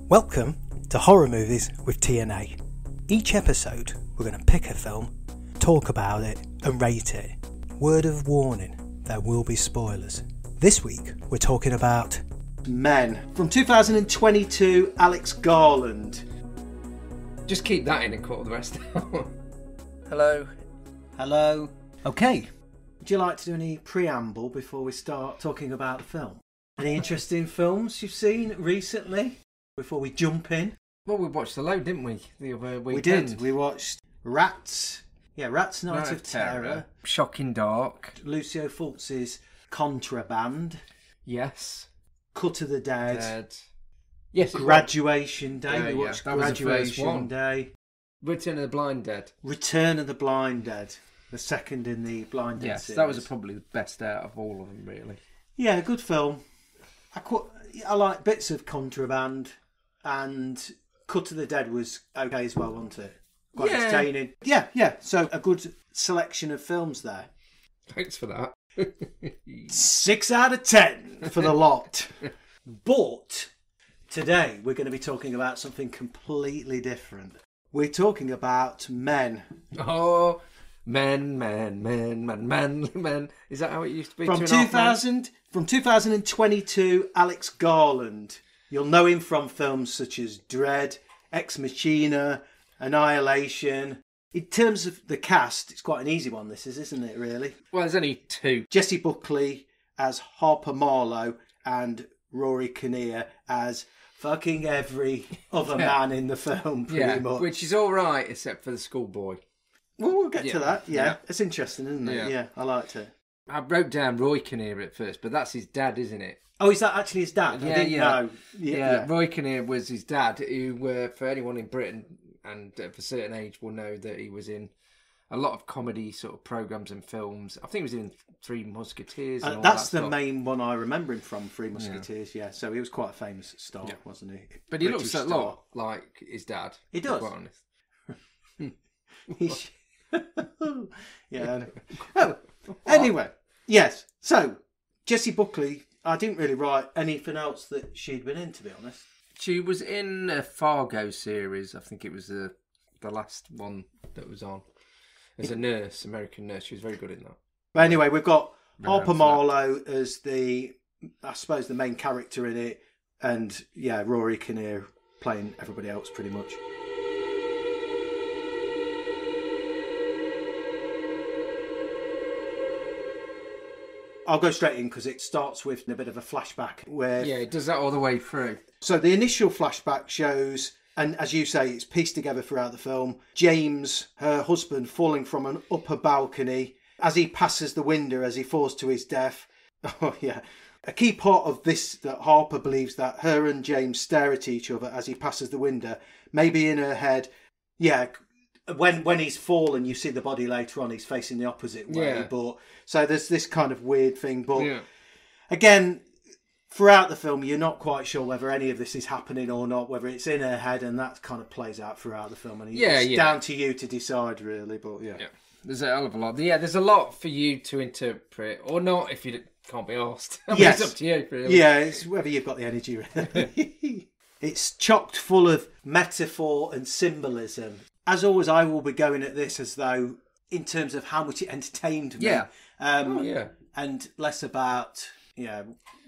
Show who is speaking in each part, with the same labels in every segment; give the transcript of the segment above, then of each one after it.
Speaker 1: Welcome to Horror Movies with TNA. Each episode, we're going to pick a film, talk about it, and rate it. Word of warning, there will be spoilers. This week, we're talking about Men. From 2022, Alex Garland.
Speaker 2: Just keep that in and cut all the rest out.
Speaker 1: Hello. Hello. Okay. Would you like to do any preamble before we start talking about the film? Any interesting films you've seen recently before we jump in?
Speaker 2: Well, we watched a load, didn't we? The other weekend.
Speaker 1: We did. We watched Rats. Yeah, Rats Night of Terror.
Speaker 2: Shocking Dark.
Speaker 1: Lucio Fultz's Contraband.
Speaker 2: Yes.
Speaker 1: Cut of the Dead.
Speaker 2: Yes.
Speaker 1: Graduation Day. We watched
Speaker 2: that was
Speaker 1: Graduation Day.
Speaker 2: Return of the Blind Dead.
Speaker 1: Return of the Blind Dead. The second in the Blind Dead series.
Speaker 2: That was probably the best out of all of them, really.
Speaker 1: Yeah, good film. I like bits of Contraband, and Cut of the Dead was okay as well, wasn't it? Quite entertaining. Yeah. So a good selection of films there.
Speaker 2: Thanks for that.
Speaker 1: 6 out of 10 for the lot. But today we're going to be talking about something completely different. We're talking about Men.
Speaker 2: Oh, Men. Is that how it used to be?
Speaker 1: From 2022, Alex Garland. You'll know him from films such as Dread, Ex Machina, Annihilation. In terms of the cast, it's quite an easy one, this is, isn't it, really?
Speaker 2: Well, there's only two.
Speaker 1: Jessie Buckley as Harper Marlowe and Rory Kinear as fucking every other man in the film, pretty much.
Speaker 2: Which is all right, except for the schoolboy.
Speaker 1: Well, we'll get to that. Yeah, it's interesting, isn't it? Yeah, I liked it.
Speaker 2: I wrote down Roy Kinear at first, but that's his dad, isn't it?
Speaker 1: Oh, is that actually his dad? I didn't know. Yeah.
Speaker 2: Roy Kinear was his dad, who, for anyone in Britain and of a certain age, will know that he was in a lot of comedy sort of programmes and films. I think he was in Three Musketeers. And all
Speaker 1: that's
Speaker 2: that
Speaker 1: the main one I remember him from, Three Musketeers, So he was quite a famous star, wasn't he?
Speaker 2: But he looks a lot like his dad.
Speaker 1: He does.
Speaker 2: To be honest.
Speaker 1: Yeah. Oh, anyway, yes. So, Jessie Buckley, I didn't really write anything else that she'd been in, to be honest.
Speaker 2: She was in a Fargo series. I think it was the last one that was on. As a nurse, American nurse. She was very good in that.
Speaker 1: But anyway, we've got Harper Marlowe as I suppose, the main character in it. And, Rory Kinear playing everybody else, pretty much. I'll go straight in because it starts with a bit of a flashback where...
Speaker 2: Yeah, it does that all the way through.
Speaker 1: So the initial flashback shows, and as you say, it's pieced together throughout the film, James, her husband, falling from an upper balcony as he passes the window as he falls to his death. Oh, yeah. A key part of this, that Harper believes that her and James stare at each other as he passes the window. Maybe in her head, when he's fallen, you see the body later on, he's facing the opposite way. But so there's this kind of weird thing. But again, throughout the film, you're not quite sure whether any of this is happening or not, whether it's in her head, and that kind of plays out throughout the film. And it's down to you to decide, really. But
Speaker 2: there's a hell of a lot. Yeah, there's a lot for you to interpret, or not if you can't be asked. It's up to you, really.
Speaker 1: Yeah, it's whether you've got the energy. Really. It's chocked full of metaphor and symbolism. As always, I will be going at this as though, in terms of how much it entertained me. And less about,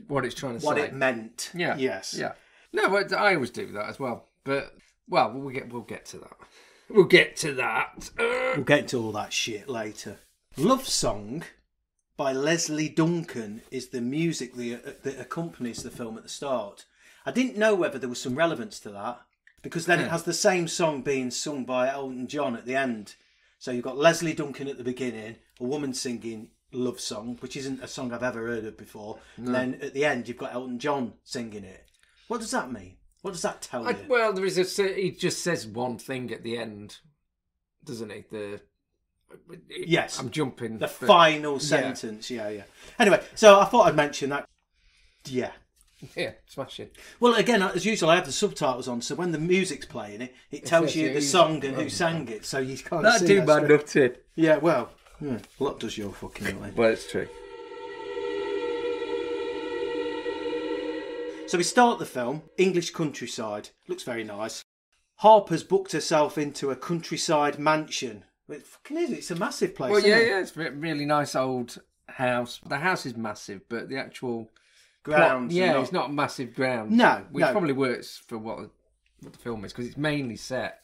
Speaker 2: what it's trying to say.
Speaker 1: What it meant.
Speaker 2: Yeah.
Speaker 1: Yes.
Speaker 2: Yeah. No, but I always do that as well. But, we'll get to that. We'll get to that.
Speaker 1: We'll get into all that shit later. Love Song by Leslie Duncan is the music that accompanies the film at the start. I didn't know whether there was some relevance to that. Because then it has the same song being sung by Elton John at the end. So you've got Leslie Duncan at the beginning, a woman singing Love Song, which isn't a song I've ever heard of before. No. And then at the end, you've got Elton John singing it. What does that mean? What does that tell you?
Speaker 2: Well, he just says one thing at the end, doesn't he?
Speaker 1: Yes.
Speaker 2: I'm jumping.
Speaker 1: The final sentence, yeah. Anyway, so I thought I'd mention that. Yeah.
Speaker 2: Yeah, smashing.
Speaker 1: Well, again, as usual, I have the subtitles on, so when the music's playing, it tells you the song and who sang it, so you can't see
Speaker 2: that. That do my nutted.
Speaker 1: Yeah, well, what does your fucking nutted?
Speaker 2: Well, it's true.
Speaker 1: So we start the film, English countryside. Looks very nice. Harper's booked herself into a countryside mansion. It fucking is. It's a massive place.
Speaker 2: Well,
Speaker 1: isn't it?
Speaker 2: yeah, it's a really nice old house. The house is massive, but the actual
Speaker 1: Grounds.
Speaker 2: it's not a massive ground.
Speaker 1: No,
Speaker 2: which probably works for what the film is, because it's mainly set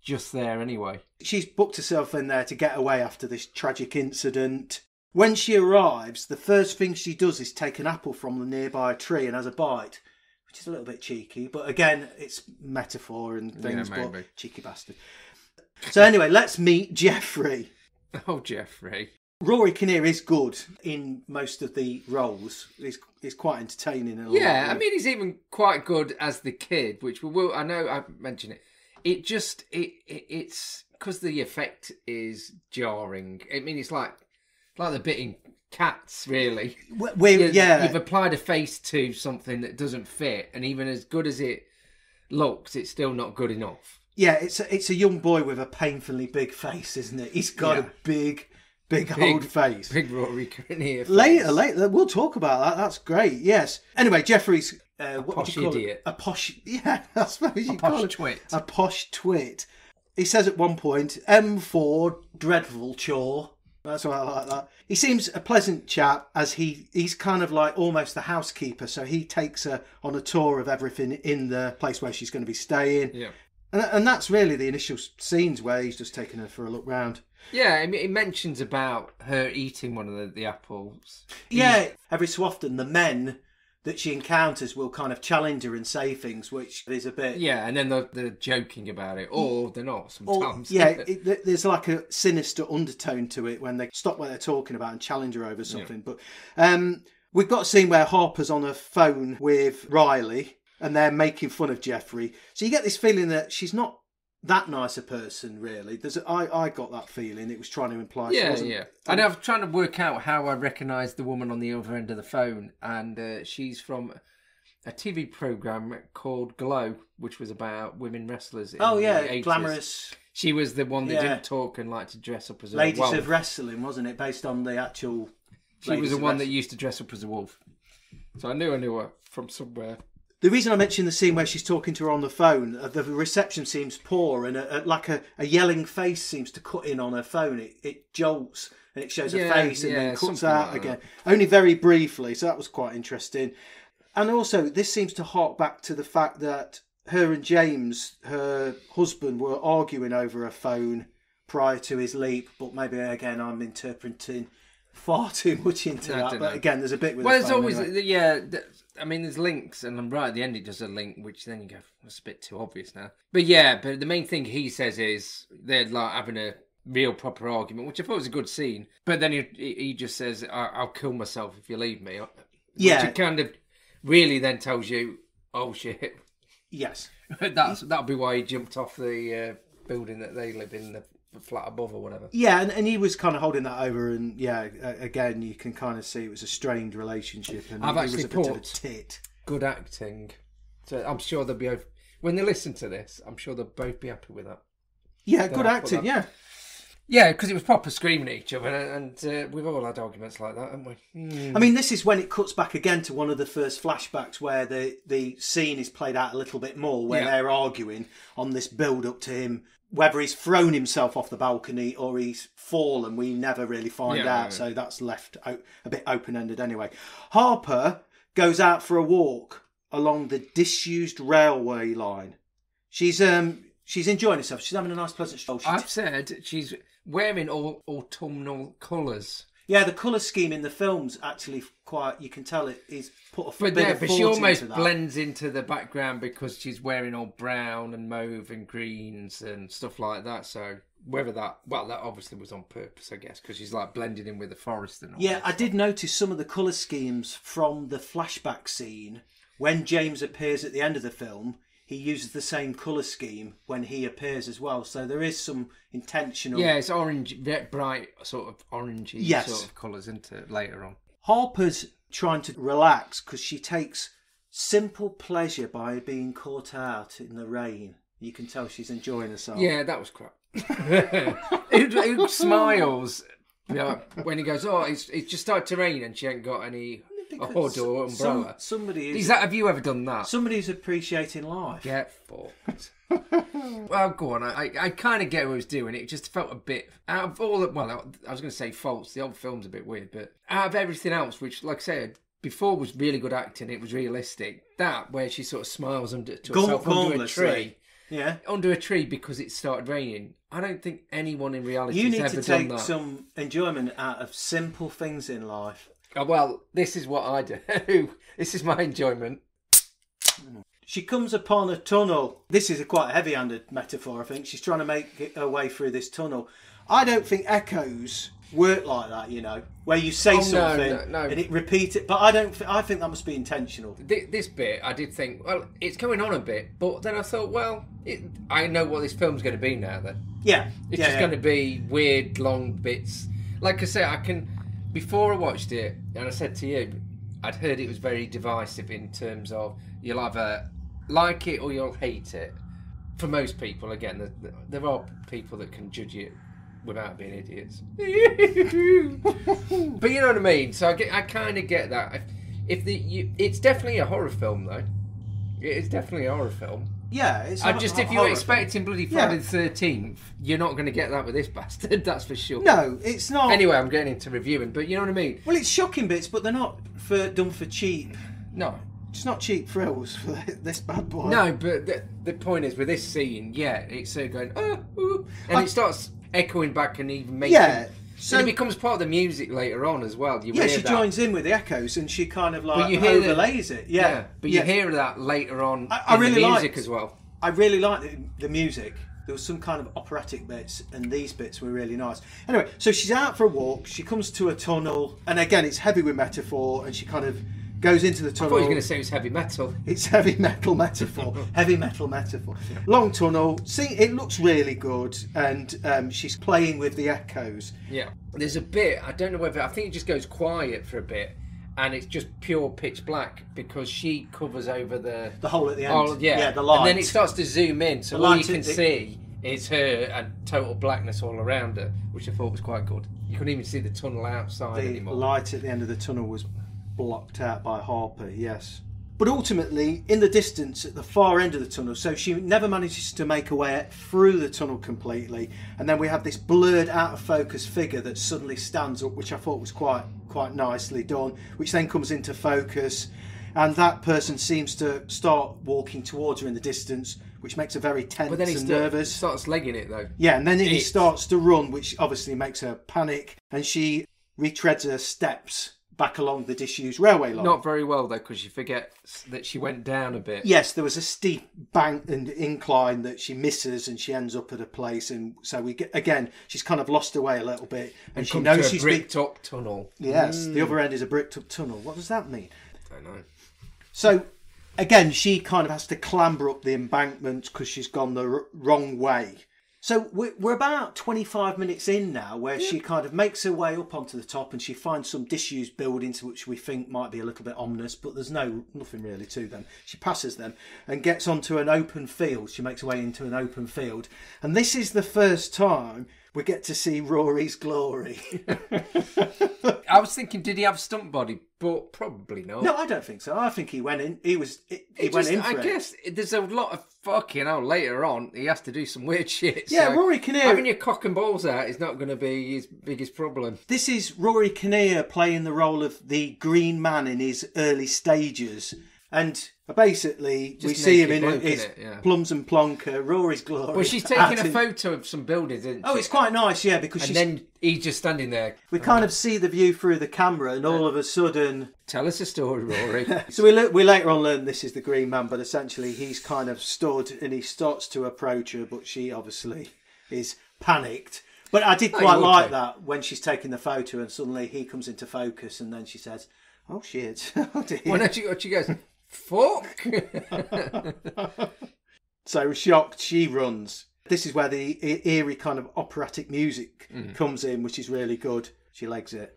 Speaker 2: just there anyway.
Speaker 1: She's booked herself in there to get away after this tragic incident. When she arrives, the first thing she does is take an apple from the nearby tree and has a bite, which is a little bit cheeky. But again, it's metaphor and things, but cheeky bastard. So anyway, let's meet Jeffrey.
Speaker 2: Oh, Jeffrey.
Speaker 1: Rory Kinear is good in most of the roles. He's quite entertaining.
Speaker 2: I mean, he's even quite good as the kid, which I know I mentioned it. It's because the effect is jarring. I mean, it's like the bit in Cats, really. You've applied a face to something that doesn't fit, and even as good as it looks, it's still not good enough.
Speaker 1: Yeah, it's a young boy with a painfully big face, isn't it? He's got a big old face.
Speaker 2: Big Rory Kinnear face.
Speaker 1: Later, we'll talk about that. That's great, yes. Anyway, Jeffrey's...
Speaker 2: a
Speaker 1: what
Speaker 2: posh
Speaker 1: would you call
Speaker 2: idiot.
Speaker 1: It? A posh... Yeah, I suppose you call it.
Speaker 2: Twit.
Speaker 1: A posh twit. He says at one point, M4, dreadful chore. That's why I like that. He seems a pleasant chap, as he's kind of like almost the housekeeper, so he takes her on a tour of everything in the place where she's going to be staying.
Speaker 2: Yeah.
Speaker 1: And that's really the initial scenes where he's just taking her for a look round.
Speaker 2: Yeah, I mean, it mentions about her eating one of the apples.
Speaker 1: Yeah, every so often the men that she encounters will kind of challenge her and say things, which is a bit...
Speaker 2: Yeah, and then they're joking about it, or they're not sometimes.
Speaker 1: There's like a sinister undertone to it when they stop what they're talking about and challenge her over something. Yeah. But we've got a scene where Harper's on a phone with Riley, and they're making fun of Jeffrey. So you get this feeling that she's not that nice a person, really. I got that feeling. It was trying to imply she wasn't.
Speaker 2: Yeah. And I was trying to work out how I recognised the woman on the other end of the phone, and she's from a TV programme called Glow, which was about women wrestlers in the 80s.
Speaker 1: Glamorous.
Speaker 2: She was the one that didn't talk and liked to dress up as a
Speaker 1: Ladies
Speaker 2: wolf.
Speaker 1: of Wrestling, wasn't it? Based on the actual...
Speaker 2: She was the one that used to dress up as a wolf. So I knew her from somewhere.
Speaker 1: The reason I mentioned the scene where she's talking to her on the phone, the reception seems poor, and a yelling face seems to cut in on her phone. It jolts and it shows her face and then cuts out like again. Only very briefly, so that was quite interesting. And also, this seems to hark back to the fact that her and James, her husband, were arguing over a phone prior to his leap, but maybe, again, I'm interpreting far too much into that. But again, there's a bit with the phone.
Speaker 2: There's always,
Speaker 1: anyway.
Speaker 2: I mean, there's links, and right at the end it does a link, which then you go, that's a bit too obvious now. But the main thing he says is they're like having a real proper argument, which I thought was a good scene. But then he just says, I'll kill myself if you leave me.
Speaker 1: Yeah.
Speaker 2: Which kind of really then tells you, oh shit.
Speaker 1: Yes.
Speaker 2: That'll be why he jumped off the building that they live in, the flat above or whatever.
Speaker 1: Yeah, and he was kind of holding that over, and again, you can kind of see it was a strained relationship, and
Speaker 2: I've actually
Speaker 1: was a bit of a tit.
Speaker 2: Good acting. So I'm sure they'll be when they listen to this, I'm sure they'll both be happy with that.
Speaker 1: Yeah, good acting, yeah.
Speaker 2: Yeah, because it was proper screaming at each other, and we've all had arguments like that, haven't we?
Speaker 1: I mean, this is when it cuts back again to one of the first flashbacks where the scene is played out a little bit more, where they're arguing on this build-up to him. Whether he's thrown himself off the balcony or he's fallen, we never really find out. So that's left a bit open-ended anyway. Harper goes out for a walk along the disused railway line. She's enjoying herself. She's having a nice, pleasant stroll.
Speaker 2: I've said she's wearing all autumnal colours.
Speaker 1: Yeah, the colour scheme in the film's actually quite... You can tell it is put a bit of
Speaker 2: but
Speaker 1: thought
Speaker 2: she almost
Speaker 1: into that.
Speaker 2: blends into the background because she's wearing all brown and mauve and greens and stuff like that. So whether that obviously was on purpose, I guess, because she's like blended in with the forest and all.
Speaker 1: Yeah, I did notice some of the colour schemes from the flashback scene. When James appears at the end of the film, he uses the same colour scheme when he appears as well. So there is some intentional...
Speaker 2: Yeah, it's orange, very bright, sort of orangey sort of colours into it later on.
Speaker 1: Harper's trying to relax because she takes simple pleasure by being caught out in the rain. You can tell she's enjoying herself.
Speaker 2: Yeah, that was crap. He smiles when he goes, it's just started to rain and she ain't got any a hood or umbrella. Have you ever done that?
Speaker 1: Somebody's appreciating life.
Speaker 2: Get fucked. Well, go on. I kind of get what he was doing. It just felt a bit out of all the... Well, I was going to say faults. The old film's a bit weird, but out of everything else, which, like I said, before was really good acting, it was realistic. That, where she sort of smiles to herself under a tree.
Speaker 1: Yeah.
Speaker 2: Under a tree because it started raining. I don't think anyone in reality has ever done that.
Speaker 1: You need to take some enjoyment out of simple things in life.
Speaker 2: Oh, well, this is what I do. This is my enjoyment.
Speaker 1: She comes upon a tunnel. This is a quite heavy-handed metaphor, I think. She's trying to make her way through this tunnel. I don't think echoes work like that, you know, where you say something and it repeats it. But I think that must be intentional.
Speaker 2: This bit, I did think, well, it's going on a bit. But then I thought, well, I know what this film's going to be now, then.
Speaker 1: Yeah.
Speaker 2: It's just going to be weird, long bits. Like I say, before I watched it, and I said to you, I'd heard it was very divisive in terms of you'll either like it or you'll hate it. For most people, again, there are people that can judge it without being idiots. But you know what I mean? So I kind of get that. It's definitely a horror film, though. It is definitely a horror film.
Speaker 1: Yeah, it's
Speaker 2: if you're expecting bloody Friday the 13th, you're not going to get that with this bastard, that's for sure.
Speaker 1: No, it's not.
Speaker 2: Anyway, I'm getting into reviewing, but you know what I mean?
Speaker 1: Well, it's shocking bits, but they're not done for cheap.
Speaker 2: No.
Speaker 1: It's not cheap thrills for this bad boy.
Speaker 2: No, but the point is, with this scene, it's going, and it starts echoing back and even making... Yeah. So and it becomes part of the music later on as well. She
Speaker 1: joins in with the echoes and she kind of like overlays it. Yeah.
Speaker 2: But you hear that later on in the music as well.
Speaker 1: I really like the music. There was some kind of operatic bits and these bits were really nice. Anyway, so she's out for a walk. She comes to a tunnel and again, it's heavy with metaphor and she kind of goes into the tunnel.
Speaker 2: I thought you were going to say it was heavy metal.
Speaker 1: It's heavy metal metaphor. Heavy metal metaphor. Long tunnel. See, it looks really good. And she's playing with the echoes.
Speaker 2: Yeah. There's a bit, I don't know whether, I think it just goes quiet for a bit. And it's just pure pitch black because she covers over the
Speaker 1: hole at the end. Yeah, the light.
Speaker 2: And then it starts to zoom in. So all you can see is her and total blackness all around her, which I thought was quite good. You couldn't even see the tunnel outside anymore.
Speaker 1: The light at the end of the tunnel was blocked out by Harper, yes. But ultimately, in the distance at the far end of the tunnel, so she never manages to make her way through the tunnel completely, and then we have this blurred out of focus figure that suddenly stands up, which I thought was quite nicely done, which then comes into focus, and that person seems to start walking towards her in the distance, which makes her very tense and nervous.
Speaker 2: He starts legging it though.
Speaker 1: Yeah, and then he starts to run, which obviously makes her panic, and she retreads her steps back along the disused railway line.
Speaker 2: Not very well, though, because you forget that she went down a bit.
Speaker 1: Yes, there was a steep bank and incline that she misses and she ends up at a place. And so she's kind of lost her way a little bit. And she knows she's
Speaker 2: bricked up tunnel.
Speaker 1: Yes, the other end is a bricked up tunnel. What does that mean?
Speaker 2: I don't know.
Speaker 1: So, again, she kind of has to clamber up the embankment because she's gone the wrong way. So we're about 25 minutes in now where she kind of makes her way up onto the top and she finds some disused buildings which we think might be a little bit ominous, but there's nothing really to them. She passes them and gets onto an open field. She makes her way into an open field. And this is the first time we get to see Rory's glory.
Speaker 2: I was thinking, did he have stunt body? But probably not.
Speaker 1: No, I don't think so. I think he went in. He went in for it.
Speaker 2: I guess there's a lot of fucking later on. He has to do some weird shit.
Speaker 1: Yeah, so Rory Kinear.
Speaker 2: Having your cock and balls out is not going to be his biggest problem.
Speaker 1: This is Rory Kinear playing the role of the Green Man in his early stages. And basically, just we see him in his plums and plonker, Rory's glory.
Speaker 2: Well, she's taking a photo of some buildings, isn't she?
Speaker 1: Oh, it's quite nice, yeah, because
Speaker 2: then he's just standing there.
Speaker 1: We kind of see the view through the camera, and all of a sudden...
Speaker 2: Tell us a story, Rory.
Speaker 1: So we later on learn this is the Green Man, but essentially he's kind of stood and he starts to approach her, but she obviously is panicked. But I did quite like that when she's taking the photo and suddenly he comes into focus and then she says, oh, shit. Oh, dear.
Speaker 2: Well, she goes... Fuck!
Speaker 1: So shocked, she runs. This is where the eerie kind of operatic music comes in, which is really good. She legs it.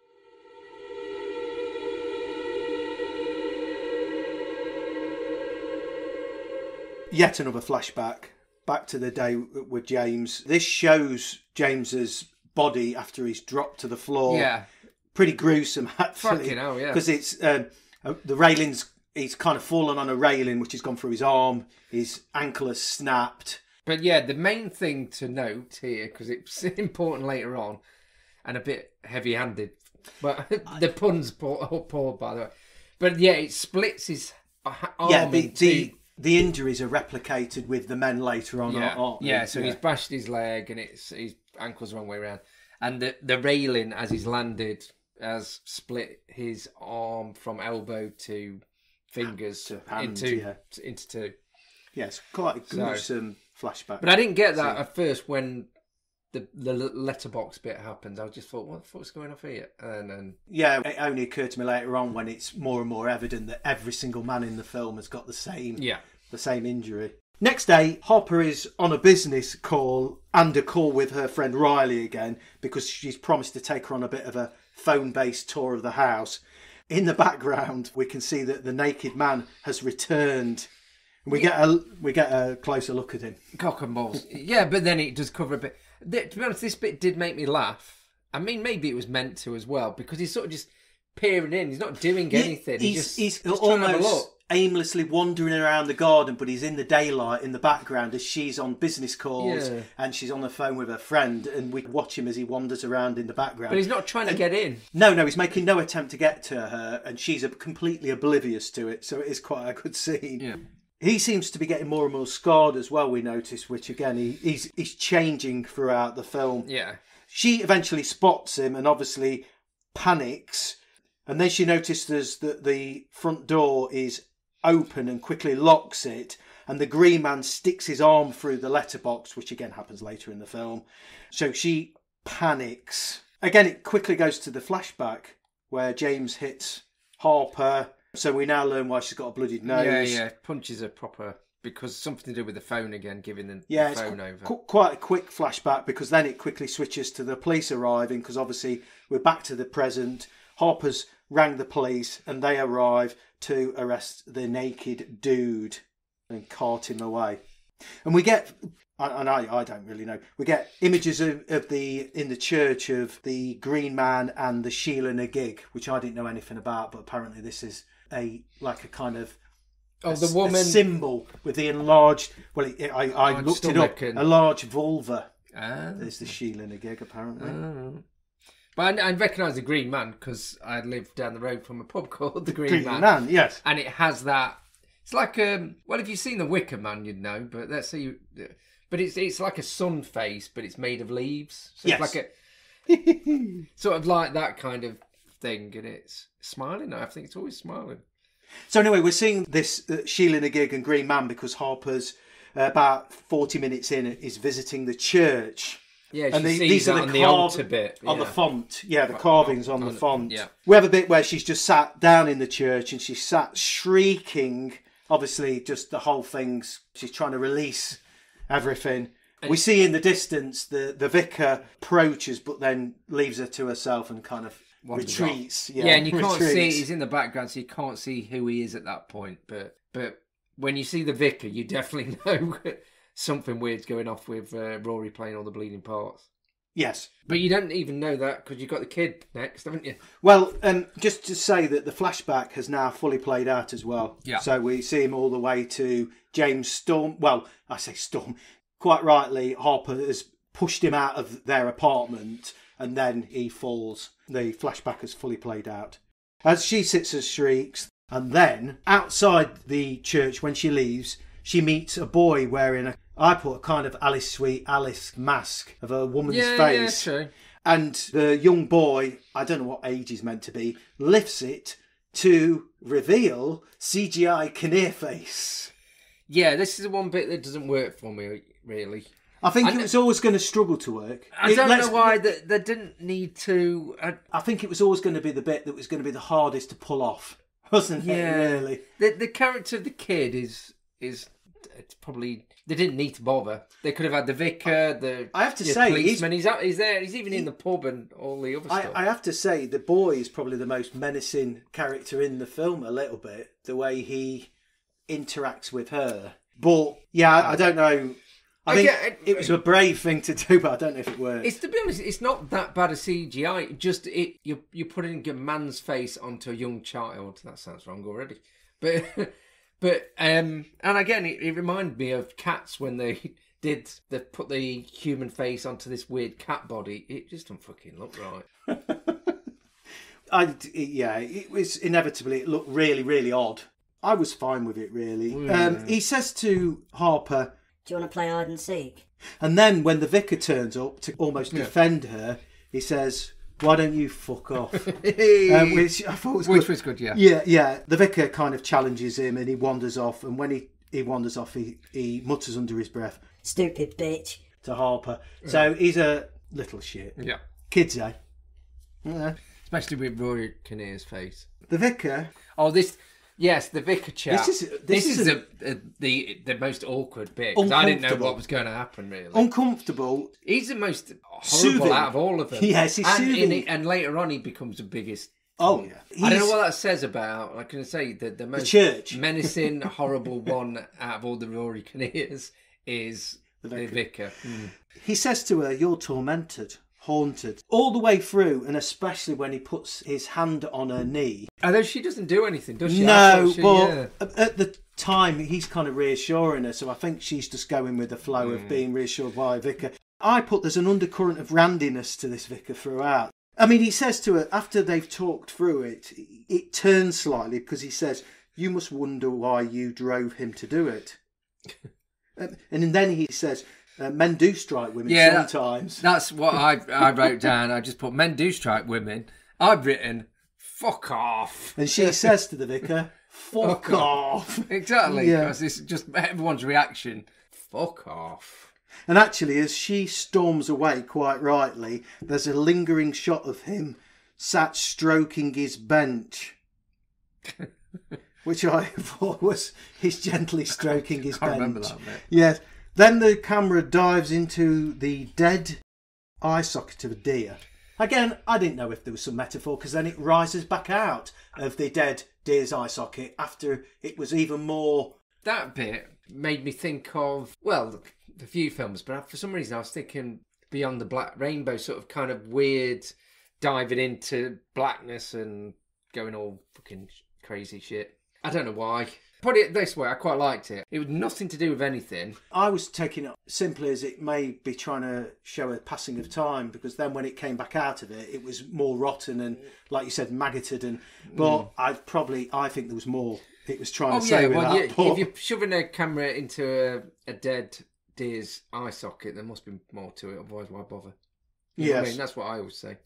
Speaker 1: Yet another flashback back to the day with James. This shows James's body after he's dropped to the floor.
Speaker 2: Yeah.
Speaker 1: pretty gruesome, actually.
Speaker 2: Fucking hell, yeah.
Speaker 1: Because it's the railings, he's kind of fallen on a railing which has gone through his arm, his ankle has snapped.
Speaker 2: But yeah, the main thing to note here, because it's important later on, and a bit heavy-handed, but the pun's poor, by the way. But yeah, it splits his arm
Speaker 1: the injuries are replicated with the men later on.
Speaker 2: So he's bashed his leg and his ankle's the wrong way around. And the railing, as he's landed, has split his arm from elbow to fingers
Speaker 1: to hand,
Speaker 2: into two.
Speaker 1: Yes, quite a gruesome flashback.
Speaker 2: But I didn't get that at first when the letterbox bit happened. I just thought, what the fuck's going on here? And
Speaker 1: yeah, it only occurred to me later on when it's more and more evident that every single man in the film has got the same injury. Next day, Harper is on a business call and a call with her friend Riley again because she's promised to take her on a bit of a phone-based tour of the house. In the background, we can see that the naked man has returned. We get a closer look at him.
Speaker 2: Cock and balls. Yeah, but then it does cover a bit. To be honest, this bit did make me laugh. I mean, maybe it was meant to as well because he's sort of just peering in. He's not doing anything. He's
Speaker 1: almost aimlessly wandering around the garden, but he's in the daylight in the background as she's on business calls and she's on the phone with her friend, and we watch him as he wanders around in the background.
Speaker 2: But he's not trying to get in.
Speaker 1: No, he's making no attempt to get to her, and she's completely oblivious to it, so it is quite a good scene.
Speaker 2: Yeah.
Speaker 1: He seems to be getting more and more scarred as well, we notice, which again, he's changing throughout the film.
Speaker 2: Yeah.
Speaker 1: She eventually spots him and obviously panics, and then she notices that the front door is open and quickly locks it, and the green man sticks his arm through the letterbox, which again happens later in the film. So she panics. Again, it quickly goes to the flashback where James hits Harper. So we now learn why she's got a bloodied nose.
Speaker 2: Yeah. Punches her proper because something to do with the phone again, giving the phone over.
Speaker 1: Quite a quick flashback because then it quickly switches to the police arriving because obviously we're back to the present. Harper's rang the police and they arrive to arrest the naked dude and cart him away. And we get, and I don't really know, we get images in the church of the Green Man and the Sheila Nagig, which I didn't know anything about, but apparently this is a kind of
Speaker 2: the woman
Speaker 1: symbol with the enlarged. Well, I looked it up. A large vulva. There's the Sheila Nagig apparently.
Speaker 2: But I recognise the Green Man because I lived down the road from a pub called the Green
Speaker 1: Man. Yes,
Speaker 2: and it has that. It's like if you've seen the Wicker Man, you'd know. But let's say but it's like a sun face, but it's made of leaves. So
Speaker 1: yes.
Speaker 2: It's like a sort of like that kind of thing, and it's smiling. I think it's always smiling.
Speaker 1: So anyway, we're seeing this Sheila Nagig and Green Man because Harper's about 40 minutes in is visiting the church.
Speaker 2: Yeah, and these are the altar bit.
Speaker 1: On the font. Yeah, the carvings on the font.
Speaker 2: Yeah.
Speaker 1: We have a bit where she's just sat down in the church and she's sat shrieking. Obviously, just the whole thing's... She's trying to release everything. We see in the distance the vicar approaches but then leaves her to herself and kind of retreats.
Speaker 2: Yeah, and you can't see... He's in the background, so you can't see who he is at that point. But when you see the vicar, you definitely know... something weird's going off with Rory playing all the bleeding parts.
Speaker 1: Yes.
Speaker 2: But you don't even know that because you've got the kid next, haven't you?
Speaker 1: Well, just to say that the flashback has now fully played out as well.
Speaker 2: Yeah.
Speaker 1: So we see him all the way to James Storm. Well, I say Storm. Quite rightly, Harper has pushed him out of their apartment and then he falls. The flashback has fully played out. As she sits and shrieks, and then outside the church when she leaves... She meets a boy wearing I put a kind of Alice Sweet Alice mask of a woman's face.
Speaker 2: Yeah, true.
Speaker 1: And the young boy, I don't know what age he's meant to be, lifts it to reveal CGI Kinear face.
Speaker 2: Yeah, this is the one bit that doesn't work for me, really.
Speaker 1: I think it was always going to struggle to work.
Speaker 2: I don't know why they didn't need to...
Speaker 1: I think it was always going to be the bit that was going to be the hardest to pull off, wasn't it, really?
Speaker 2: The character of the kid is it's probably they didn't need to bother. They could have had the vicar,
Speaker 1: I have to say,
Speaker 2: policeman. He's there. He's even in the pub and all the other stuff.
Speaker 1: I have to say, the boy is probably the most menacing character in the film. A little bit the way he interacts with her. But yeah, I don't know. I think it was a brave thing to do, but I don't know if it worked.
Speaker 2: It's, to be honest, it's not that bad a CGI. Just you're putting a man's face onto a young child. That sounds wrong already. But and again, it reminded me of Cats when they put the human face onto this weird cat body. It just don't fucking look right.
Speaker 1: It was inevitably, it looked really, really odd. I was fine with it, really. He says to Harper,
Speaker 3: "Do you want to play hide and seek?"
Speaker 1: And then when the vicar turns up to almost defend her, he says, "Why don't you fuck off?" Which I thought was good.
Speaker 2: Which was good, yeah.
Speaker 1: Yeah. The vicar kind of challenges him and he wanders off. And when he wanders off, he mutters under his breath,
Speaker 3: "Stupid bitch," to
Speaker 1: Harper. So he's a little shit.
Speaker 2: Yeah.
Speaker 1: Kids, eh? Yeah.
Speaker 2: Especially with Rory Kinnear's face.
Speaker 1: The vicar.
Speaker 2: Oh, yes, the vicar chap. This is the most awkward bit, because I didn't know what was going to happen, really.
Speaker 1: Uncomfortable.
Speaker 2: He's the most horrible
Speaker 1: soothing
Speaker 2: out of all of them.
Speaker 1: Yes, he's soothing.
Speaker 2: And later on, he becomes the biggest.
Speaker 1: Oh, yeah.
Speaker 2: I don't know what that says about, I can say, the most
Speaker 1: church.
Speaker 2: menacing, horrible one out of all the Rory Kinnears is the vicar.
Speaker 1: He says to her, "You're tormented. Haunted," all the way through, and especially when he puts his hand on her knee.
Speaker 2: Although she doesn't do anything, does she?
Speaker 1: No, but at the time he's kind of reassuring her, so I think she's just going with the flow of being reassured by a vicar. I put there's an undercurrent of randiness to this vicar throughout. I mean, he says to her, after they've talked through it, it turns slightly because he says, "You must wonder why you drove him to do it." And then he says, "Men do strike women sometimes."
Speaker 2: That's what I wrote down. I just put, "Men do strike women." I've written, "Fuck off."
Speaker 1: And she says to the vicar, "Fuck off."
Speaker 2: Exactly. Yeah. Because it's just everyone's reaction. Fuck off.
Speaker 1: And actually, as she storms away, quite rightly, there's a lingering shot of him sat stroking his bench. Which I thought was he's gently stroking his bench. I remember that bit. Yes. Then the camera dives into the dead eye socket of a deer. Again, I didn't know if there was some metaphor, because then it rises back out of the dead deer's eye socket after it was even more...
Speaker 2: That bit made me think of, well, a few films, but for some reason I was thinking Beyond the Black Rainbow, sort of kind of weird, diving into blackness and going all fucking crazy shit. I don't know why. Put it this way, I quite liked it. It was nothing to do with anything.
Speaker 1: I was taking it simply as it may be trying to show a passing of time, because then when it came back out of it, it was more rotten and, like you said, maggoted. But I think there was more it was trying to say with that.
Speaker 2: If you're shoving a camera into a dead deer's eye socket, there must be more to it, otherwise why bother? You know what I mean? That's what I always say.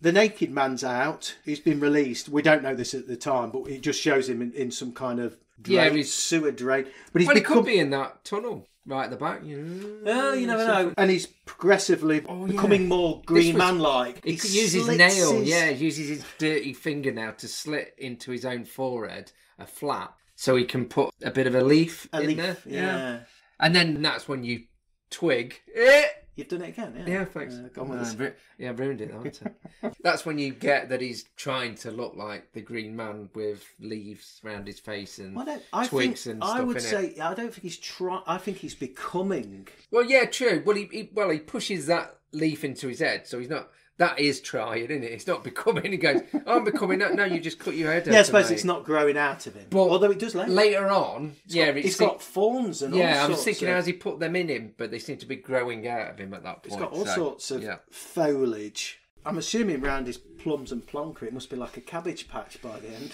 Speaker 1: The naked man's out. He's been released. We don't know this at the time, but it just shows him in some kind of drain, sewer drain. But
Speaker 2: he could be in that tunnel right at the back. You
Speaker 1: never know. And he's progressively becoming more Green Man-like.
Speaker 2: He could use his nail. He uses his dirty fingernail to slit into his own forehead, a flap, so he can put a bit of a leaf in there.
Speaker 1: Yeah.
Speaker 2: And then that's when you twig.
Speaker 1: You've done it again, yeah?
Speaker 2: Yeah, thanks. I've ruined it, haven't I? That's when you get that he's trying to look like the Green Man with leaves around his face and twigs and stuff.
Speaker 1: I would say, I don't think he's trying. I think he's becoming.
Speaker 2: Well, yeah, true. Well, he pushes that leaf into his head, so he's not. That is trying, isn't it? It's not becoming. He goes, "I'm becoming." No, you just cut your head off.
Speaker 1: Yeah, I suppose it's not growing out of him. But although it does
Speaker 2: later on.
Speaker 1: He's got thorns and all sorts.
Speaker 2: Yeah, I was thinking as he put them in him, but they seem to be growing out of him at that point.
Speaker 1: He's got all sorts of foliage. I'm assuming around his plums and plonker, it must be like a cabbage patch by the end.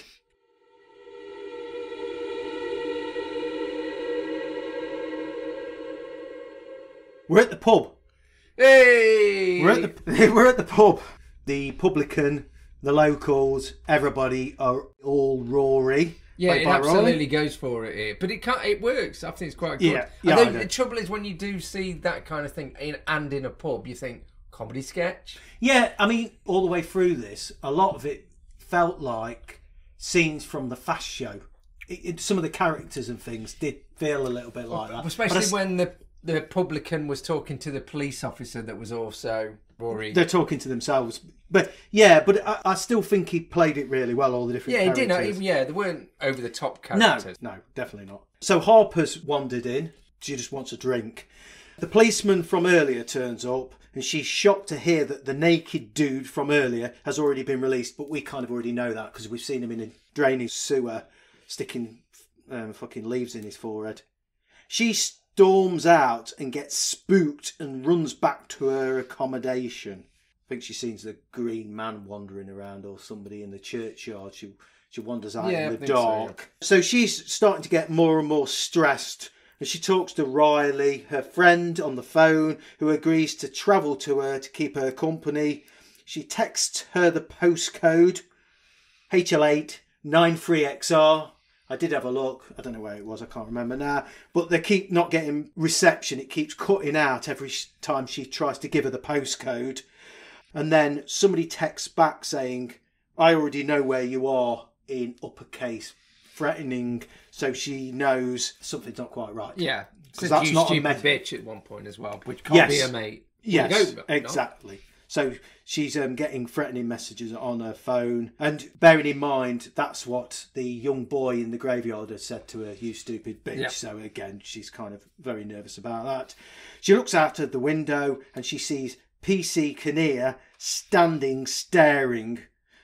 Speaker 1: We're at the pub.
Speaker 2: Hey!
Speaker 1: We're at the pub. The publican, the locals, everybody are all Rory.
Speaker 2: Yeah, it absolutely goes for it here, but it works. I think it's quite good.
Speaker 1: Yeah.
Speaker 2: The trouble is when you do see that kind of thing in a pub, you think comedy sketch.
Speaker 1: Yeah, I mean, all the way through this, a lot of it felt like scenes from the Fast Show. Some of the characters and things did feel a little bit like that,
Speaker 2: especially when the publican was talking to the police officer that was also Rory.
Speaker 1: They're talking to themselves. But I still think he played it really well, all the different characters.
Speaker 2: He did. They weren't over-the-top characters.
Speaker 1: No, definitely not. So Harper's wandered in. She just wants a drink. The policeman from earlier turns up, and she's shocked to hear that the naked dude from earlier has already been released, but we kind of already know that because we've seen him in a drainage sewer sticking fucking leaves in his forehead. She storms out and gets spooked and runs back to her accommodation. I think she sees the green man wandering around or somebody in the churchyard. She wanders out in the dark. So she's starting to get more and more stressed. And she talks to Riley, her friend, on the phone, who agrees to travel to her to keep her company. She texts her the postcode, HL8 93XR. I did have a look. I don't know where it was. I can't remember now. But they keep not getting reception. It keeps cutting out every time she tries to give her the postcode. And then somebody texts back saying, I already know where you are, in uppercase, threatening, so she knows something's not quite right.
Speaker 2: Yeah.
Speaker 1: Because that's not a
Speaker 2: stupid bitch at one point as well, which can't be a mate.
Speaker 1: Yes, exactly. No? So she's getting threatening messages on her phone. And bearing in mind, that's what the young boy in the graveyard had said to her, you stupid bitch. Yep. So again, she's kind of very nervous about that. She looks out of the window and she sees PC Kinear standing, staring.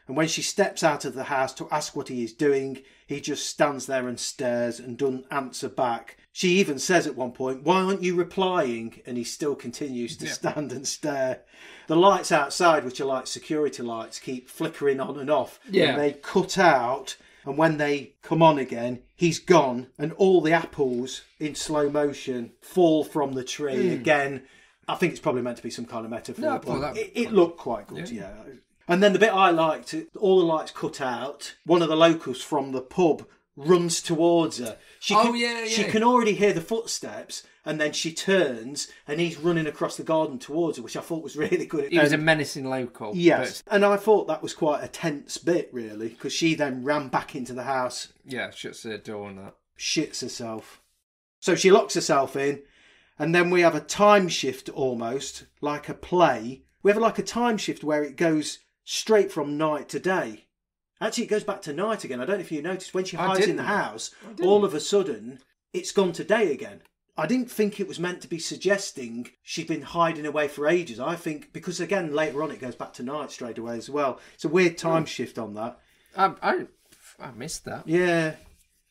Speaker 1: And when she steps out of the house to ask what he is doing, he just stands there and stares and doesn't answer back. She even says at one point, why aren't you replying? And he still continues to stand and stare. The lights outside, which are like security lights, keep flickering on and off. Yeah. And they cut out. And when they come on again, he's gone. And all the apples in slow motion fall from the tree. Again, I think it's probably meant to be some kind of metaphor. No, but it looked quite good, yeah. And then the bit I liked, all the lights cut out. One of the locals from the pub runs towards her. She can already hear the footsteps, and then she turns, and he's running across the garden towards her, which I thought was really good.
Speaker 2: He was a menacing local.
Speaker 1: Yes, and I thought that was quite a tense bit, really, because she then ran back into the house.
Speaker 2: Yeah, shuts her door and that.
Speaker 1: Shits herself. So she locks herself in, and then we have a time shift almost, like a play. We have like a time shift where it goes straight from night to day. Actually, it goes back to night again. I don't know if you noticed. When she hides in the house, all of a sudden, it's gone to day again. I didn't think it was meant to be suggesting she'd been hiding away for ages. I think, because again, later on, it goes back to night straight away as well. It's a weird time shift on that.
Speaker 2: I missed that.
Speaker 1: Yeah.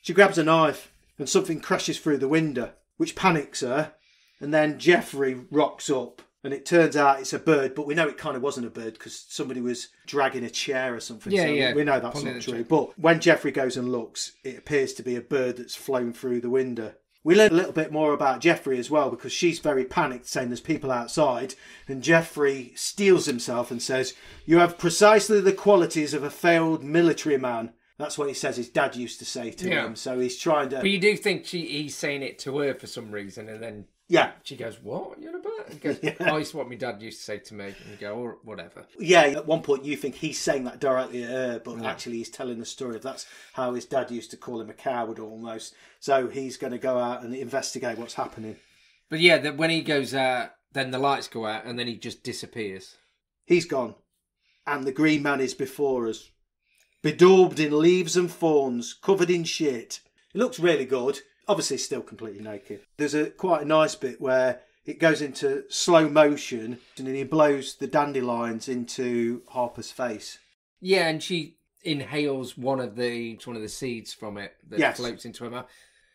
Speaker 1: She grabs a knife and something crashes through the window, which panics her. And then Jeffrey rocks up. And it turns out it's a bird, but we know it kind of wasn't a bird because somebody was dragging a chair or something.
Speaker 2: Yeah,
Speaker 1: so we know that's not true. But when Jeffrey goes and looks, it appears to be a bird that's flown through the window. We learn a little bit more about Jeffrey as well, because she's very panicked, saying there's people outside. And Jeffrey steels himself and says, you have precisely the qualities of a failed military man. That's what he says his dad used to say to him. So he's trying to...
Speaker 2: But you do think he's saying it to her for some reason, and then...
Speaker 1: Yeah.
Speaker 2: She goes, what? You're about? And goes, oh, it's what my dad used to say to me. And you go, or whatever.
Speaker 1: Yeah, at one point you think he's saying that directly at her, but actually he's telling the story of that's how his dad used to call him a coward almost. So he's going to go out and investigate what's happening.
Speaker 2: But yeah, when he goes out, then the lights go out and then he just disappears.
Speaker 1: He's gone. And the green man is before us. Bedaubed in leaves and thorns, covered in shit. It looks really good. Obviously still completely naked. There's quite a nice bit where it goes into slow motion and then he blows the dandelions into Harper's face.
Speaker 2: Yeah, and she inhales one of the seeds from it that floats into her mouth.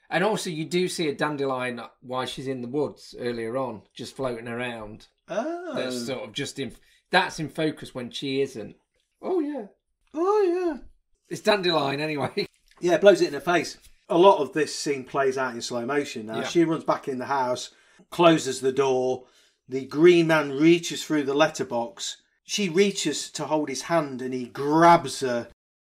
Speaker 2: And also you do see a dandelion while she's in the woods earlier on, just floating around.
Speaker 1: Oh.
Speaker 2: That's sort of just that's in focus when she isn't.
Speaker 1: Oh yeah.
Speaker 2: It's dandelion anyway.
Speaker 1: Yeah, it blows it in her face. A lot of this scene plays out in slow motion now. Yeah. She runs back in the house, closes the door. The green man reaches through the letterbox. She reaches to hold his hand and he grabs her.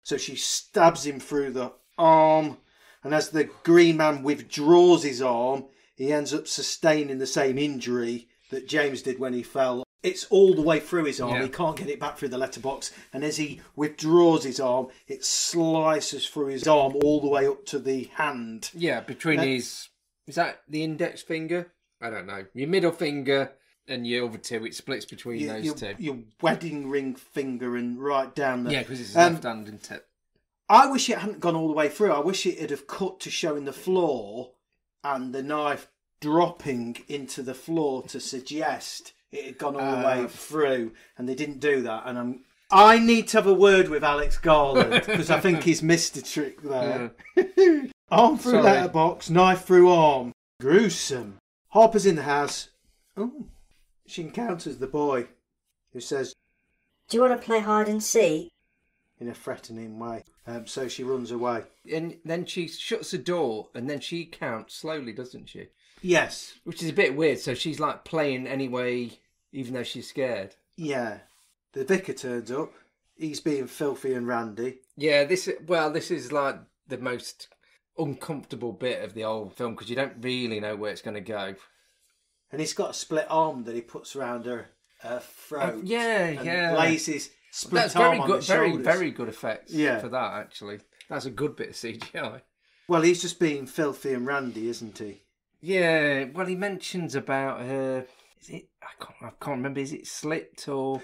Speaker 1: So she stabs him through the arm. And as the green man withdraws his arm, he ends up sustaining the same injury that James did when he fell. It's all the way through his arm. Yeah. He can't get it back through the letterbox. And as he withdraws his arm, it slices through his arm all the way up to the hand.
Speaker 2: Yeah, between his... Is that the index finger? I don't know. Your middle finger and your other two. It splits between those two.
Speaker 1: Your wedding ring finger and right down there.
Speaker 2: Yeah, because it's left hand and tip.
Speaker 1: I wish it hadn't gone all the way through. I wish it had have cut to showing the floor and the knife dropping into the floor to suggest it had gone all the way through, and they didn't do that. And I need to have a word with Alex Garland because I think he's missed a trick there. Yeah. Arm through letterbox, knife through arm. Gruesome. Harper's in the house. Oh, she encounters the boy who says,
Speaker 3: "Do you want to play hide and seek?"
Speaker 1: in a threatening way. So she runs away.
Speaker 2: And then she shuts the door and then she counts slowly, doesn't she?
Speaker 1: Yes.
Speaker 2: Which is a bit weird. So she's like playing anyway, even though she's scared.
Speaker 1: Yeah. The vicar turns up. He's being filthy and randy.
Speaker 2: Yeah, this is like the most uncomfortable bit of the whole film because you don't really know where it's going to go.
Speaker 1: And he's got a split arm that he puts around her throat.
Speaker 2: Yeah.
Speaker 1: Lays his split
Speaker 2: That's
Speaker 1: arm
Speaker 2: very
Speaker 1: on
Speaker 2: good,
Speaker 1: her shoulders.
Speaker 2: very, very good effects for that, actually. That's a good bit of CGI.
Speaker 1: Well, he's just being filthy and randy, isn't he?
Speaker 2: Yeah, well, he mentions about her... Is it... I can't remember. Is it slit or...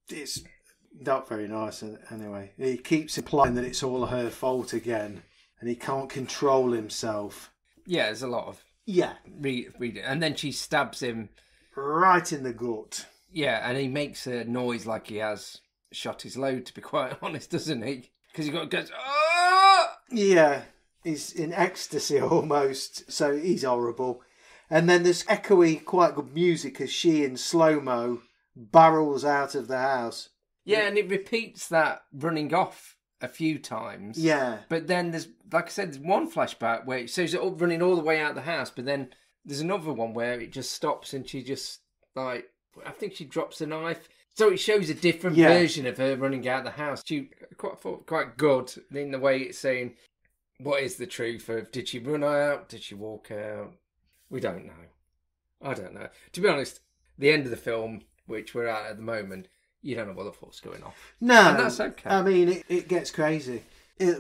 Speaker 1: It's not very nice, anyway. He keeps implying that it's all her fault again, and he can't control himself.
Speaker 2: Yeah, there's a lot of...
Speaker 1: Yeah.
Speaker 2: Read it. And then she stabs him...
Speaker 1: Right in the gut.
Speaker 2: Yeah, and he makes a noise like he has shot his load, to be quite honest, doesn't he? Because he goes, "Oh!"
Speaker 1: Yeah, he's in ecstasy almost, so he's horrible. And then there's echoey, quite good music as she, in slow-mo, barrels out of the house.
Speaker 2: Yeah, and it repeats that running off a few times.
Speaker 1: Yeah.
Speaker 2: But then there's, like I said, there's one flashback where it shows it up running all the way out of the house, but then there's another one where it just stops and she just, like, I think she drops the knife. So it shows a different version of her running out of the house. She quite good in the way it's saying, what is the truth of, did she run out? Did she walk out? We don't know. I don't know. To be honest, the end of the film, which we're at the moment, you don't know what the fuck's going on.
Speaker 1: No.
Speaker 2: And that's okay.
Speaker 1: I mean, it gets crazy.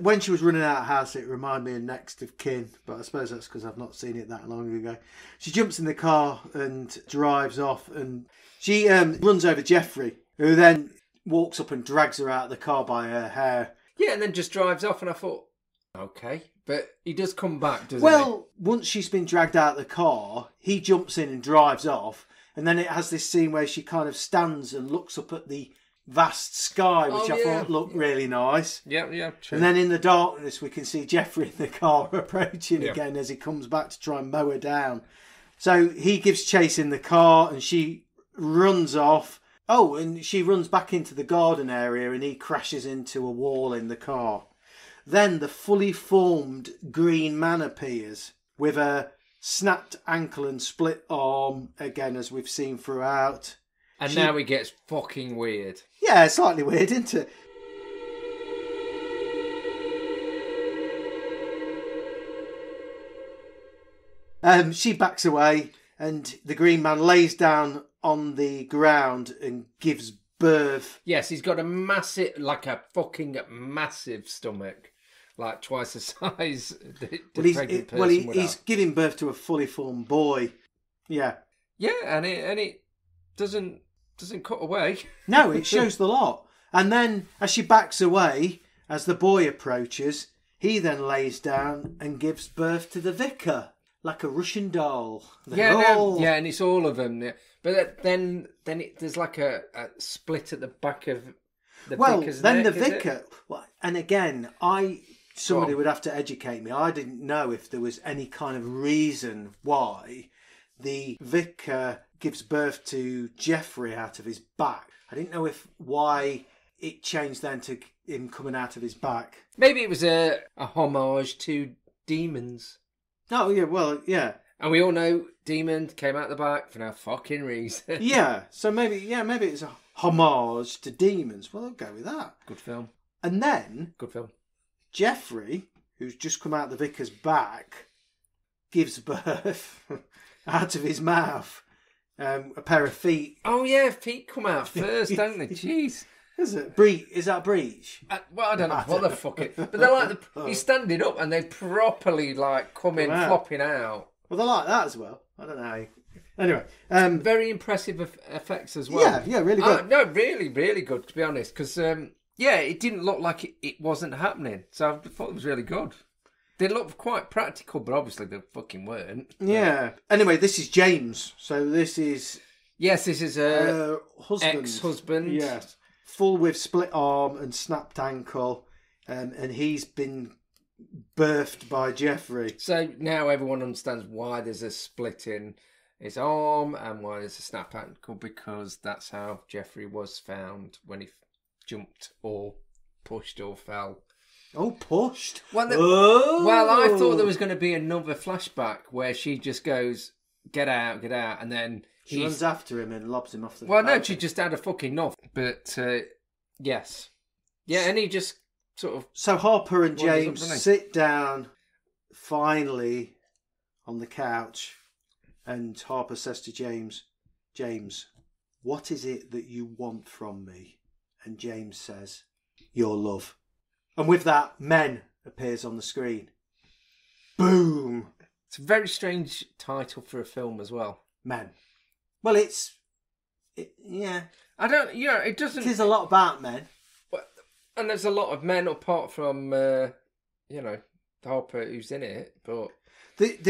Speaker 1: When she was running out of house, it reminded me of Next of Kin, but I suppose that's because I've not seen it that long ago. She jumps in the car and drives off, and she runs over Jeffrey, who then walks up and drags her out of the car by her hair.
Speaker 2: Yeah, and then just drives off, and I thought, okay. But he does come back, doesn't he?
Speaker 1: Well, once she's been dragged out of the car, he jumps in and drives off, and then it has this scene where she kind of stands and looks up at the vast sky, which I thought looked really nice.
Speaker 2: Yeah, true.
Speaker 1: And then in the darkness, we can see Jeffrey in the car approaching again as he comes back to try and mow her down. So he gives chase in the car and she runs off. Oh, and she runs back into the garden area and he crashes into a wall in the car. Then the fully formed green man appears with a snapped ankle and split arm, again, as we've seen throughout.
Speaker 2: And now it gets fucking weird.
Speaker 1: Yeah, slightly weird, isn't it? She backs away and the green man lays down on the ground and gives birth.
Speaker 2: Yes, he's got a massive, like a fucking massive stomach. Like twice the size the pregnant person would
Speaker 1: he's
Speaker 2: have.
Speaker 1: giving birth to a fully formed boy. Yeah.
Speaker 2: Yeah, and it doesn't cut away.
Speaker 1: No, it shows the lot. And then as she backs away, as the boy approaches, he then lays down and gives birth to the vicar, like a Russian doll.
Speaker 2: And it's all of them. Yeah. But then there's like a split at the back of the vicar's neck.
Speaker 1: The vicar. Well, and again, somebody would have to educate me. I didn't know if there was any kind of reason why the vicar gives birth to Jeffrey out of his back. I didn't know why it changed then to him coming out of his back.
Speaker 2: Maybe it was a homage to demons.
Speaker 1: Oh, yeah, well, yeah.
Speaker 2: And we all know demons came out the back for no fucking reason.
Speaker 1: Yeah, so maybe it's a homage to demons. Well, I'll go with that.
Speaker 2: Good film.
Speaker 1: And then...
Speaker 2: Good film.
Speaker 1: Jeffrey, who's just come out the vicar's back, gives birth out of his mouth. A pair of feet.
Speaker 2: Oh yeah, feet come out first, don't they? Jeez.
Speaker 1: Is it? Is that breech?
Speaker 2: Well, I don't know what the fuck it. But they're like he's standing up and they properly like come in flopping out.
Speaker 1: Well, they're like that as well. I don't know how. Anyway,
Speaker 2: very impressive effects as well.
Speaker 1: Yeah, really good.
Speaker 2: No, really, really good to be honest. Because it didn't look like it wasn't happening. So I thought it was really good. They look quite practical, but obviously they fucking weren't.
Speaker 1: Yeah. Anyway, this is James. So this is...
Speaker 2: Yes, this is a
Speaker 1: husband.
Speaker 2: ex-husband.
Speaker 1: Yes. Full with split arm and snapped ankle. And he's been birthed by Jeffrey.
Speaker 2: So now everyone understands why there's a split in his arm and why there's a snap ankle, because that's how Jeffrey was found when he jumped or pushed or fell.
Speaker 1: Oh, pushed.
Speaker 2: Well, I thought there was going to be another flashback where she just goes, get out, and then
Speaker 1: she runs after him and lobs him off the...
Speaker 2: Well, no, she just had a fucking knock. But, yes. Yeah, and he just sort of...
Speaker 1: So Harper and James sit down, finally, on the couch, and Harper says to James, what is it that you want from me? And James says, your love. And with that, Men appears on the screen. Boom!
Speaker 2: It's a very strange title for a film as well.
Speaker 1: Men. Well, yeah.
Speaker 2: I don't, it doesn't...
Speaker 1: It is a lot about men.
Speaker 2: And there's a lot of men apart from, Harper who's in it, but...
Speaker 1: that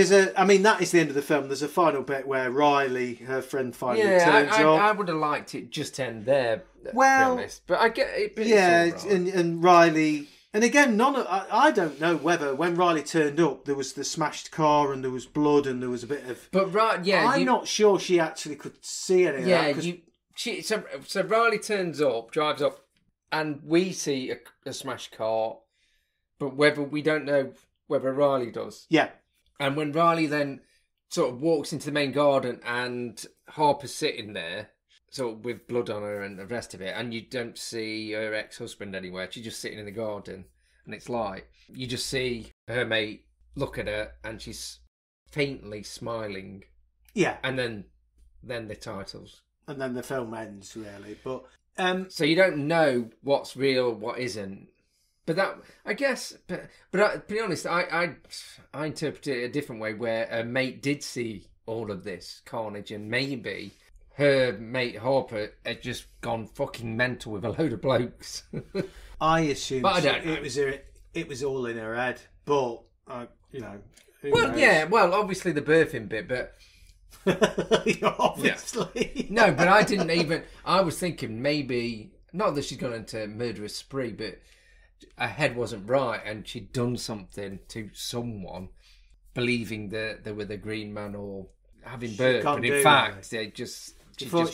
Speaker 1: is the end of the film. There's a final bit where Riley, her friend, finally turns up.
Speaker 2: I would have liked it just to end there,
Speaker 1: well,
Speaker 2: to be honest. But I get it. But
Speaker 1: yeah,
Speaker 2: it's all right.
Speaker 1: and Riley... And again, I don't know whether when Riley turned up, there was the smashed car and there was blood and there was a bit of...
Speaker 2: But right, yeah...
Speaker 1: I'm not sure she actually could see any of that.
Speaker 2: So Riley turns up, drives up, and we see a smashed car, but we don't know whether Riley does.
Speaker 1: Yeah.
Speaker 2: And when Riley then sort of walks into the main garden and Harper's sitting there, sort of with blood on her and the rest of it, and you don't see her ex-husband anywhere, she's just sitting in the garden, and it's light. You just see her mate look at her, and she's faintly smiling.
Speaker 1: Yeah.
Speaker 2: And then the titles.
Speaker 1: And then the film ends, really. But
Speaker 2: so you don't know what's real, what isn't. But that, I guess, but to be honest, I interpret it a different way, where a mate did see all of this carnage, and maybe her mate Harper had just gone fucking mental with a load of blokes.
Speaker 1: I assume
Speaker 2: but I don't know.
Speaker 1: It was all in her head, but
Speaker 2: well, yeah, well, obviously the birthing bit, but
Speaker 1: obviously.
Speaker 2: Yeah. No, but I didn't even. I was thinking maybe not that she's gone into a murderous spree, but her head wasn't right, and she'd done something to someone, believing that they were the Green Man or having birth, but in fact, she just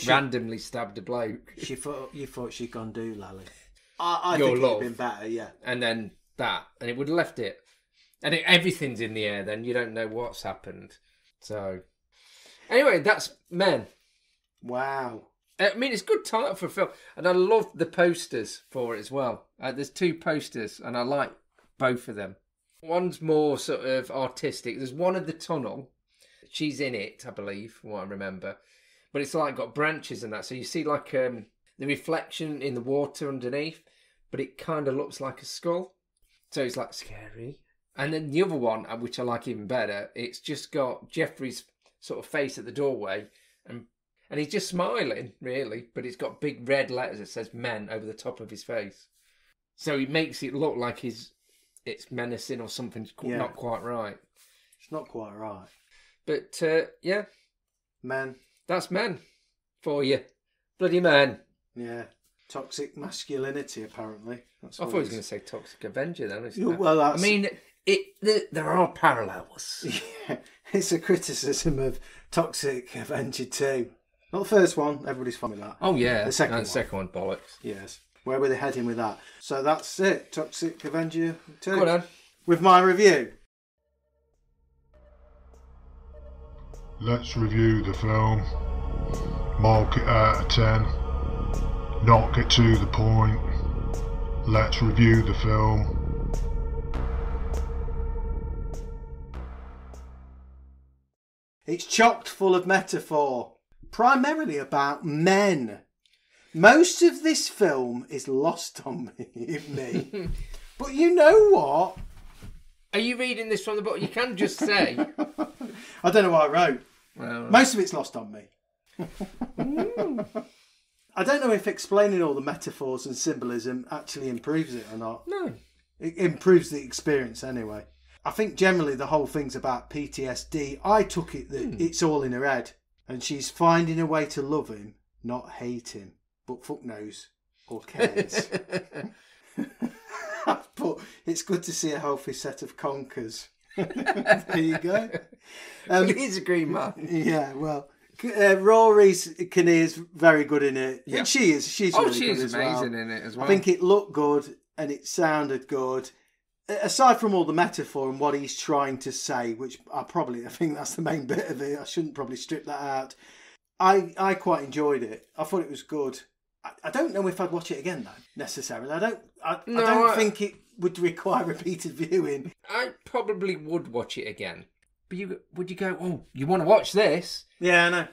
Speaker 2: randomly stabbed a bloke.
Speaker 1: You thought she'd gone do, Lally. I
Speaker 2: Your
Speaker 1: think it'd
Speaker 2: love.
Speaker 1: have been better, yeah.
Speaker 2: And then that, and it would have left it. And everything's in the air then, you don't know what's happened. So, anyway, that's Men.
Speaker 1: Wow.
Speaker 2: I mean, it's a good title for a film. And I love the posters for it as well. There's 2 posters, and I like both of them. One's more sort of artistic. There's one of the tunnel. She's in it, I believe, from what I remember. But it's like got branches and that. So you see like the reflection in the water underneath, but it kind of looks like a skull. So it's like scary. And then the other one, which I like even better, it's just got Jeffrey's sort of face at the doorway, and he's just smiling, really, but it's got big red letters that says Men over the top of his face. So it makes it look like it's menacing or something's not quite right.
Speaker 1: It's not quite right.
Speaker 2: But, yeah.
Speaker 1: Men.
Speaker 2: That's Men for you. Bloody Men.
Speaker 1: Yeah. Toxic masculinity, apparently.
Speaker 2: I thought he was going to say Toxic Avenger then.
Speaker 1: Well, that's...
Speaker 2: I mean, there are parallels.
Speaker 1: Yeah. It's a criticism of Toxic Avenger 2. Not the first one. Everybody's fine with that.
Speaker 2: Oh, yeah.
Speaker 1: The second one.
Speaker 2: The second one, bollocks.
Speaker 1: Yes. Where were they heading with that? So that's it. Toxic Avenger 2.
Speaker 2: Go on.
Speaker 1: With my review.
Speaker 4: Let's review the film. Mark it out of 10. Not get to the point. Let's review the film.
Speaker 1: It's chocked full of metaphor, primarily about men. Most of this film is lost on me. But you know what?
Speaker 2: Are you reading this from the book? You can just say.
Speaker 1: I don't know what I wrote.
Speaker 2: Well,
Speaker 1: most of it's lost on me. I don't know if explaining all the metaphors and symbolism actually improves it or not.
Speaker 2: No.
Speaker 1: It improves the experience anyway. I think generally the whole thing's about PTSD. I took it that it's all in her head, and she's finding a way to love him, not hate him. But fuck knows or cares. But it's good to see a healthy set of conkers. There you go.
Speaker 2: He's a green man.
Speaker 1: Yeah, well, Rory's Kinear's very good in it.
Speaker 2: Yeah.
Speaker 1: And she is. She's really good as well.
Speaker 2: amazing in it as well.
Speaker 1: I think it looked good and it sounded good. Aside from all the metaphor and what he's trying to say, which I think that's the main bit of it. I shouldn't probably strip that out. I quite enjoyed it. I thought it was good. I don't know if I'd watch it again though, necessarily. I don't think it would require repeated viewing.
Speaker 2: I probably would watch it again. But would you go, oh, you want to watch this?
Speaker 1: Yeah, I know.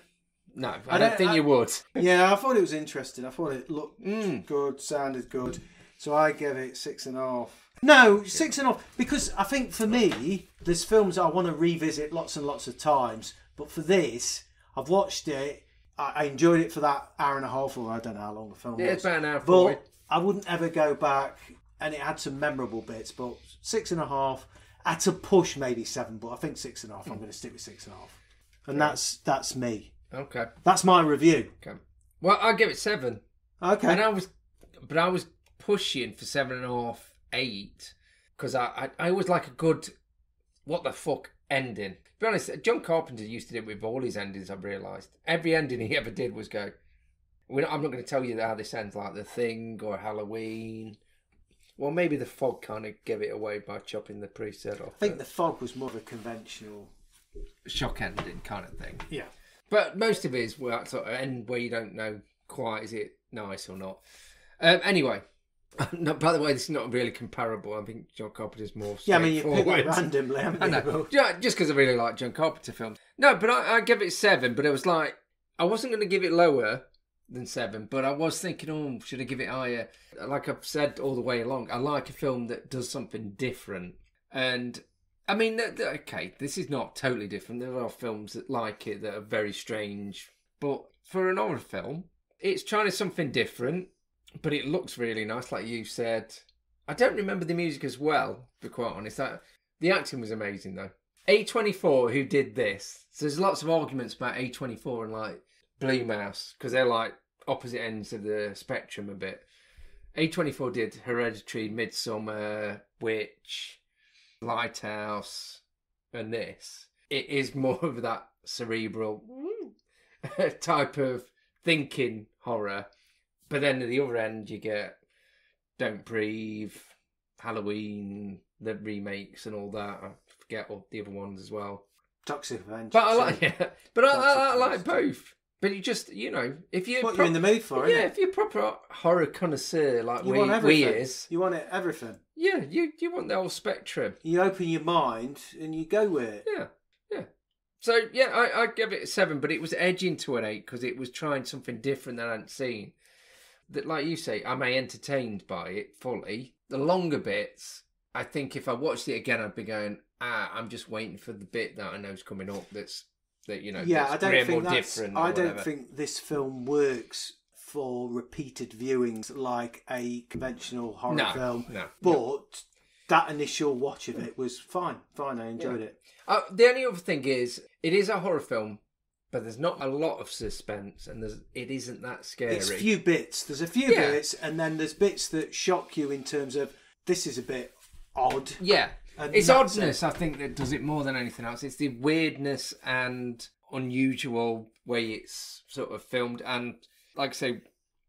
Speaker 2: No, I don't think you would.
Speaker 1: Yeah, I thought it was interesting. I thought it looked good, sounded good. So I gave it 6.5. No, 6.5. Because I think for me, there's films I want to revisit lots and lots of times. But for this, I've watched it. I enjoyed it for that hour and a half, or I don't know how long the film was.
Speaker 2: Yeah, it's about an hour 40.
Speaker 1: But I wouldn't ever go back, and it had some memorable bits. But 6.5, at a push, maybe 7. But I think 6.5. I'm going to stick with 6.5, and that's me.
Speaker 2: Okay,
Speaker 1: that's my review.
Speaker 2: Okay, well, I'll give it 7.
Speaker 1: Okay,
Speaker 2: and I was pushing for 7.5, 8, because I always like a good what the fuck ending. To be honest, John Carpenter used to do it with all his endings, I've realised. Every ending he ever did was go, I'm not going to tell you how this ends, like The Thing or Halloween. Well, maybe The Fog kind of gave it away by chopping the priest head off.
Speaker 1: I think The Fog was more of a conventional
Speaker 2: shock ending kind of thing.
Speaker 1: Yeah.
Speaker 2: But most of it is that sort of end where you don't know quite, is it nice or not? Anyway. No, by the way, this is not really comparable. I think John Carpenter's more straightforward.
Speaker 1: Yeah, I mean, you pick it randomly, haven't you?
Speaker 2: I know. Yeah, just because I really like John Carpenter films. No, but I give it 7, but it was like, I wasn't going to give it lower than 7, but I was thinking, should I give it higher? Like I've said all the way along, I like a film that does something different. And, I mean, okay, this is not totally different. There are films that like it that are very strange. But for an horror film, it's trying something different. But it looks really nice, like you said. I don't remember the music as well, to be quite honest. The acting was amazing, though. A24, who did this, so there's lots of arguments about A24 and, like, Blue Mouse, because they're, like, opposite ends of the spectrum a bit. A24 did Hereditary, Midsummer, Witch, Lighthouse, and this. It is more of that cerebral type of thinking horror. But then at the other end, you get Don't Breathe, Halloween, the remakes and all that. I forget all the other ones as well.
Speaker 1: Toxic Avenger.
Speaker 2: But I like both. But you just, if you're...
Speaker 1: What you're in the mood for, isn't it?
Speaker 2: Yeah, if you're a proper horror connoisseur like we is...
Speaker 1: You want everything.
Speaker 2: Yeah, you want the whole spectrum.
Speaker 1: You open your mind and you go with it.
Speaker 2: Yeah. So, yeah, I give it a 7, but it was edging to an 8 because it was trying something different that I hadn't seen. That, like you say, am I entertained by it fully? The longer bits, I think if I watched it again, I'd be going, I'm just waiting for the bit that I know is coming up that's different.
Speaker 1: I don't think this film works for repeated viewings like a conventional horror film. But that initial watch of it was fine. I enjoyed it.
Speaker 2: The only other thing is, it is a horror film, but there's not a lot of suspense, and it isn't that scary.
Speaker 1: It's few bits. There's a few bits, and then there's bits that shock you in terms of, this is a bit odd.
Speaker 2: Yeah. It's oddness, I think, that does it more than anything else. It's the weirdness and unusual way it's sort of filmed. And, like I say,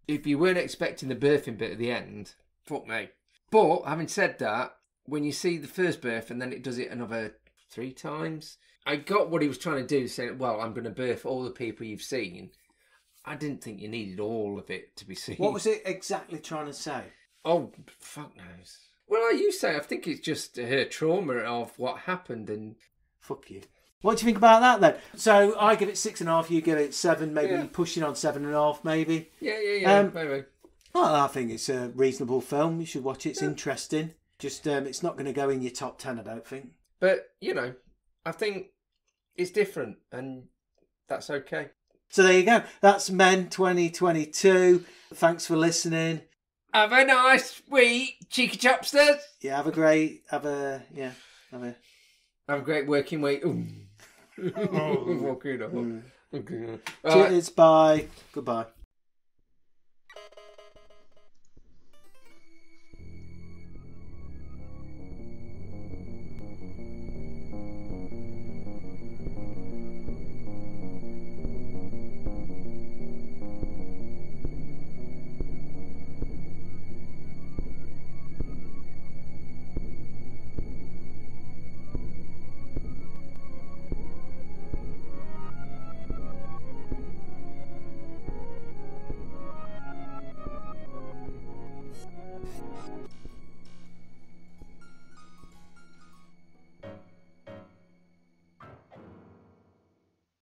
Speaker 2: if you weren't expecting the birthing bit at the end, fuck me. But, having said that, when you see the first birth and then it does it another 3 times... I got what he was trying to do, saying, well, I'm going to birth all the people you've seen. I didn't think you needed all of it to be seen.
Speaker 1: What was it exactly trying to say?
Speaker 2: Oh, fuck knows. Well, like you say, I think it's just her trauma of what happened and...
Speaker 1: Fuck you. What do you think about that, then? So, I give it 6.5, you give it 7, maybe pushing on 7.5, maybe.
Speaker 2: Yeah, maybe.
Speaker 1: Well, I think it's a reasonable film. You should watch it. It's interesting. Just, it's not going to go in your top 10, I don't think.
Speaker 2: But, I think... it's different, and that's okay.
Speaker 1: So there you go. That's Men 2022. Thanks for listening.
Speaker 2: Have a nice week, cheeky chopsters.
Speaker 1: Yeah, have a
Speaker 2: Have a great working week. Walking off. Okay.
Speaker 1: Cheers, bye. Goodbye.